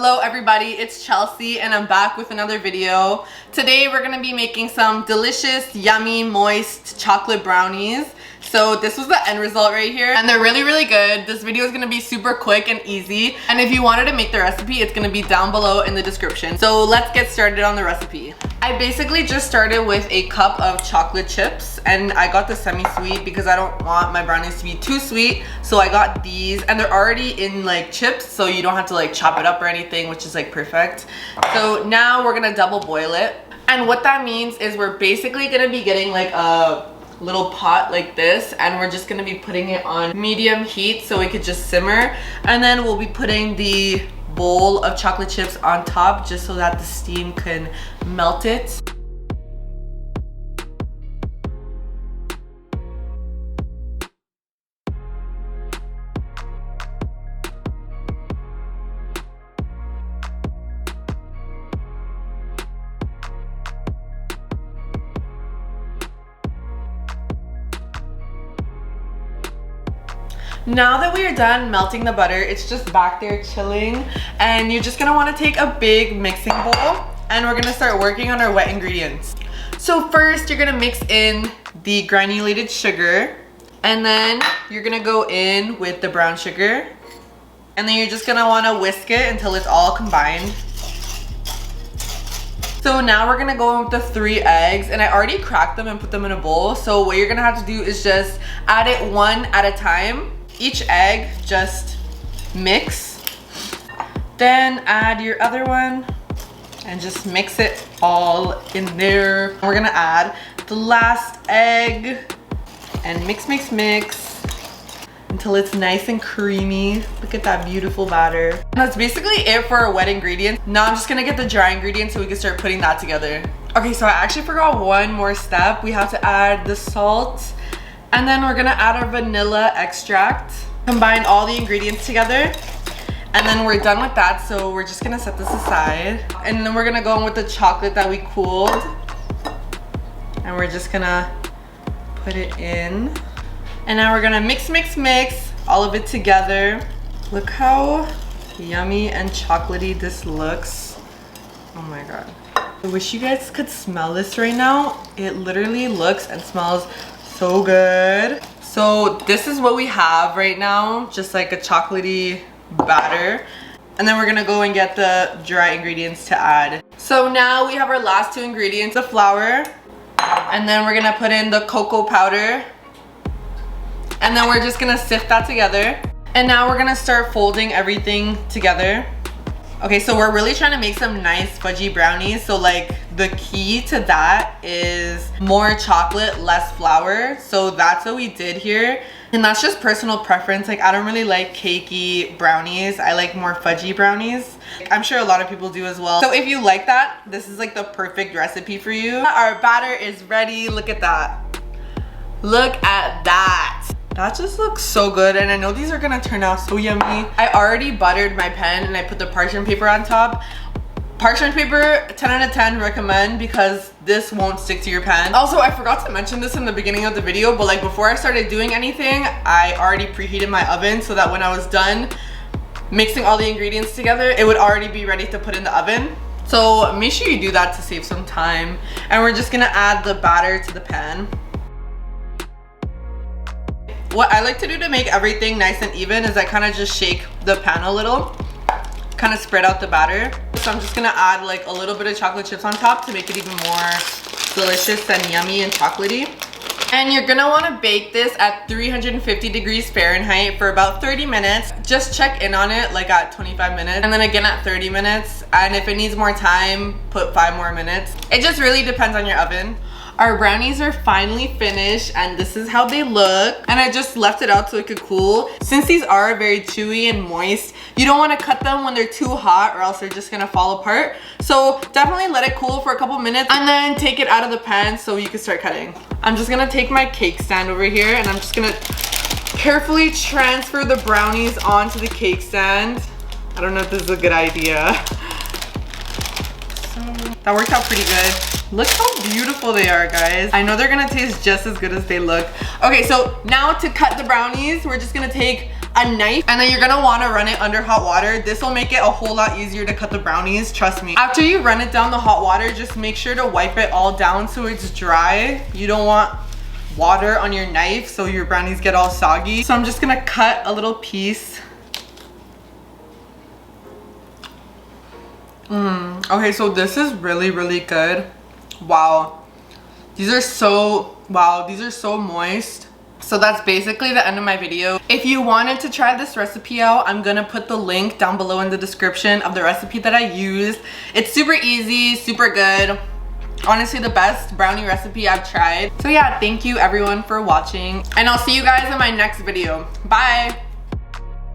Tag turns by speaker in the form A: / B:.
A: Hello everybody, it's Chelsea and I'm back with another video. Today we're gonna be making some delicious, yummy, moist chocolate brownies. So this was the end result right here and they're really good. This video is gonna be super quick and easy. And if you wanted to make the recipe, it's gonna be down below in the description. So let's get started on the recipe. I basically just started with a cup of chocolate chips and I got the semi-sweet because I don't want my brownies to be too sweet. So I got these and they're already in like chips, so you don't have to like chop it up or anything, which is like perfect. So now we're gonna double boil it. And what that means is we're basically gonna be getting like a little pot like this and we're just gonna be putting it on medium heat so it could just simmer, and then we'll be putting the bowl of chocolate chips on top just so that the steam can melt it. Now that we are done melting the butter, it's just back there chilling, and you're just gonna want to take a big mixing bowl and we're gonna start working on our wet ingredients. So first you're gonna mix in the granulated sugar, and then you're gonna go in with the brown sugar, and then you're just gonna want to whisk it until it's all combined. So now we're gonna go in with the 3 eggs, and I already cracked them and put them in a bowl. So what you're gonna have to do is just add it one at a time. Each egg, just mix, then add your other one and just mix it all in there. We're gonna add the last egg and mix until it's nice and creamy. Look at that beautiful batter. And that's basically it for our wet ingredients. Now I'm just gonna get the dry ingredients so we can start putting that together. Okay, so I actually forgot one more step. We have to add the salt, and then we're gonna add our vanilla extract. Combine all the ingredients together, and then we're done with that. So we're just gonna set this aside, and then we're gonna go in with the chocolate that we cooled, and we're just gonna put it in. And now we're gonna mix all of it together. Look how yummy and chocolatey this looks. Oh my god. I wish you guys could smell this right now. It literally looks and smells so good. So this is what we have right now, just like a chocolatey batter. And then we're gonna go and get the dry ingredients to add. So now we have our last 2 ingredients, the flour, and then we're gonna put in the cocoa powder. And then we're just gonna sift that together. And now we're gonna start folding everything together. Okay, so we're really trying to make some nice fudgy brownies. So like the key to that is more chocolate, less flour. So that's what we did here. And that's just personal preference. Like I don't really like cakey brownies. I like more fudgy brownies. I'm sure a lot of people do as well. So if you like that, this is like the perfect recipe for you. Our batter is ready. Look at that. Look at that. That just looks so good, and I know these are gonna turn out so yummy. I already buttered my pan and I put the parchment paper on top. Parchment paper, 10 out of 10 recommend, because this won't stick to your pan. Also, I forgot to mention this in the beginning of the video, but like before I started doing anything, I already preheated my oven so that when I was done mixing all the ingredients together, it would already be ready to put in the oven. So make sure you do that to save some time. And we're just gonna add the batter to the pan. What I like to do to make everything nice and even is I kind of just shake the pan a little, kind of spread out the batter. So I'm just gonna add like a little bit of chocolate chips on top to make it even more delicious and yummy and chocolatey. And you're gonna want to bake this at 350 degrees Fahrenheit for about 30 minutes. Just check in on it like at 25 minutes, and then again at 30 minutes. And if it needs more time, put 5 more minutes. It just really depends on your oven. Our brownies are finally finished, and this is how they look. And I just left it out so it could cool. Since these are very chewy and moist, you don't want to cut them when they're too hot or else they're just gonna fall apart. So definitely let it cool for a couple minutes and then take it out of the pan so you can start cutting. I'm just gonna take my cake stand over here and I'm just gonna carefully transfer the brownies onto the cake stand. I don't know if this is a good idea. So that worked out pretty good. Look how beautiful they are, guys. I know they're gonna taste just as good as they look. Okay, so now to cut the brownies, we're just gonna take a knife, and then you're gonna want to run it under hot water. This will make it a whole lot easier to cut the brownies, trust me. After you run it down the hot water, just make sure to wipe it all down so it's dry. You don't want water on your knife so your brownies get all soggy. So I'm just gonna cut a little piece. Okay, so this is really, really good. Wow. These are so moist. So that's basically the end of my video. If you wanted to try this recipe out, I'm gonna put the link down below in the description of the recipe that I used. It's super easy, super good. Honestly, the best brownie recipe I've tried. So yeah, thank you everyone for watching, and I'll see you guys in my next video. Bye.